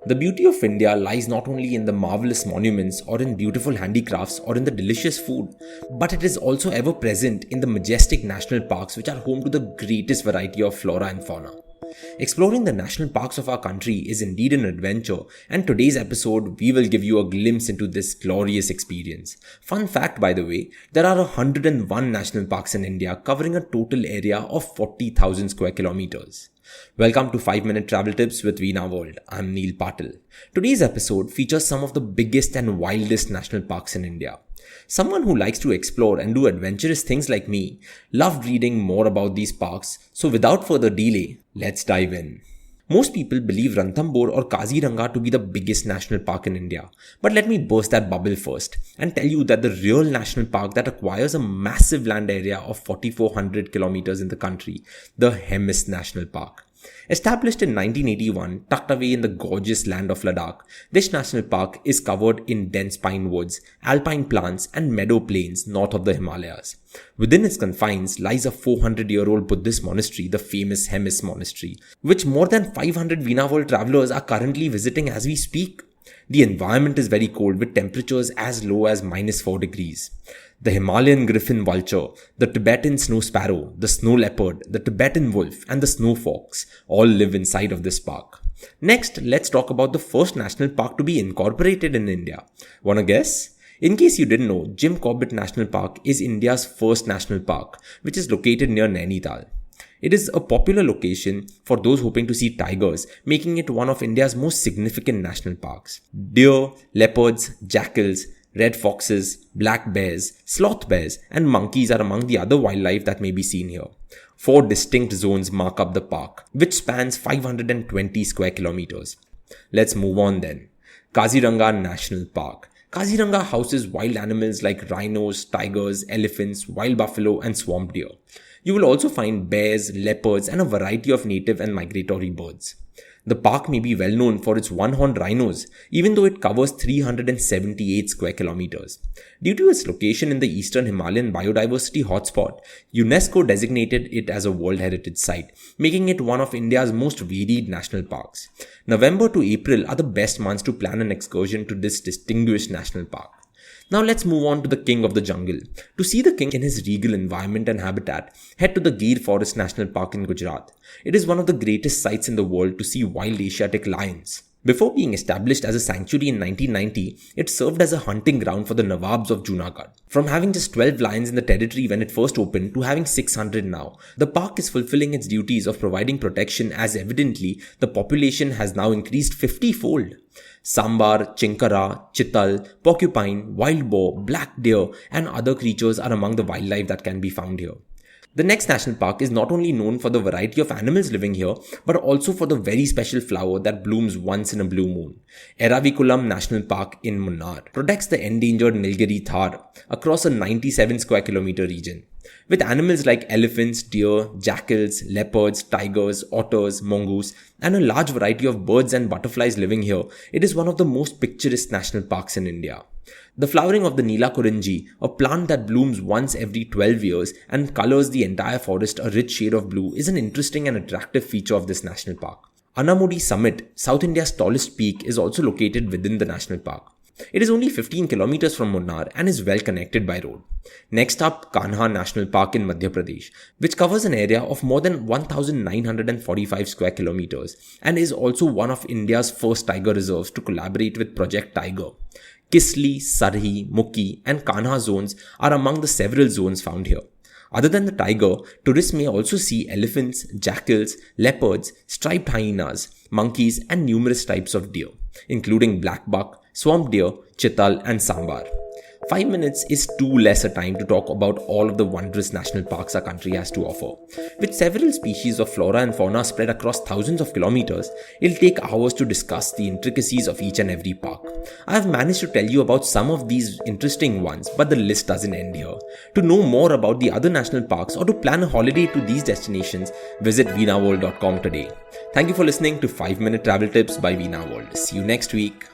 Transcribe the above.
The beauty of India lies not only in the marvelous monuments or in beautiful handicrafts or in the delicious food, but it is also ever present in the majestic national parks which are home to the greatest variety of flora and fauna. Exploring the national parks of our country is indeed an adventure, and today's episode we will give you a glimpse into this glorious experience. Fun fact, by the way, there are 101 national parks in India covering a total area of 40,000 square kilometers. Welcome to 5-Minute Travel Tips with Veena World. I'm Neil Patil. Today's episode features some of the biggest and wildest national parks in India. Someone who likes to explore and do adventurous things like me loved reading more about these parks, so without further delay, let's dive in. Most people believe Ranthambore or Kaziranga to be the biggest national park in India, but let me burst that bubble first and tell you that the real national park that acquires a massive land area of 4,400 kilometers in the country, the Hemis National Park. Established in 1981, tucked away in the gorgeous land of Ladakh, this national park is covered in dense pine woods, alpine plants and meadow plains north of the Himalayas. Within its confines lies a 400-year-old Buddhist monastery, the famous Hemis Monastery, which more than 500 Veena World travelers are currently visiting as we speak. The environment is very cold with temperatures as low as -4 degrees. The Himalayan griffon vulture, the Tibetan snow sparrow, the snow leopard, the Tibetan wolf and the snow fox all live inside of this park. Next, let's talk about the first national park to be incorporated in India. Wanna guess? In case you didn't know, Jim Corbett National Park is India's first national park, which is located near Nainital. It is a popular location for those hoping to see tigers, making it one of India's most significant national parks. Deer, leopards, jackals, red foxes, black bears, sloth bears and monkeys are among the other wildlife that may be seen here. 4 distinct zones mark up the park, which spans 520 square kilometers. Let's move on then. Kaziranga National Park. Kaziranga houses wild animals like rhinos, tigers, elephants, wild buffalo and swamp deer. You will also find bears, leopards and a variety of native and migratory birds. The park may be well known for its one-horned rhinos, even though it covers 378 square kilometers. Due to its location in the eastern Himalayan biodiversity hotspot, UNESCO designated it as a World Heritage Site, making it one of India's most varied national parks. November to April are the best months to plan an excursion to this distinguished national park. Now let's move on to the king of the jungle. To see the king in his regal environment and habitat, head to the Gir Forest National Park in Gujarat. It is one of the greatest sites in the world to see wild Asiatic lions. Before being established as a sanctuary in 1990, it served as a hunting ground for the Nawabs of Junagadh. From having just 12 lions in the territory when it first opened to having 600 now, the park is fulfilling its duties of providing protection as evidently the population has now increased 50-fold. Sambar, Chinkara, Chital, porcupine, wild boar, black deer and other creatures are among the wildlife that can be found here. The next national park is not only known for the variety of animals living here, but also for the very special flower that blooms once in a blue moon. Eravikulam National Park in Munnar protects the endangered Nilgiri Thar across a 97 square kilometer region. With animals like elephants, deer, jackals, leopards, tigers, otters, mongoose, and a large variety of birds and butterflies living here, it is one of the most picturesque national parks in India. The flowering of the Nila Kurinji, a plant that blooms once every 12 years and colors the entire forest a rich shade of blue, is an interesting and attractive feature of this national park. Anamudi Summit, South India's tallest peak, is also located within the national park. It is only 15 kilometers from Munnar and is well connected by road. Next up, Kanha National Park in Madhya Pradesh, which covers an area of more than 1,945 square kilometers and is also one of India's first tiger reserves to collaborate with Project Tiger. Kisli, Sarhi, Mukhi and Kanha zones are among the several zones found here. Other than the tiger, tourists may also see elephants, jackals, leopards, striped hyenas, monkeys and numerous types of deer, including black buck, swamp deer, chital and sambar. 5 minutes is too less a time to talk about all of the wondrous national parks our country has to offer. With several species of flora and fauna spread across thousands of kilometers, it'll take hours to discuss the intricacies of each and every park. I have managed to tell you about some of these interesting ones, but the list doesn't end here. To know more about the other national parks or to plan a holiday to these destinations, visit veenaworld.com today. Thank you for listening to 5-Minute Travel Tips by Veena World. See you next week.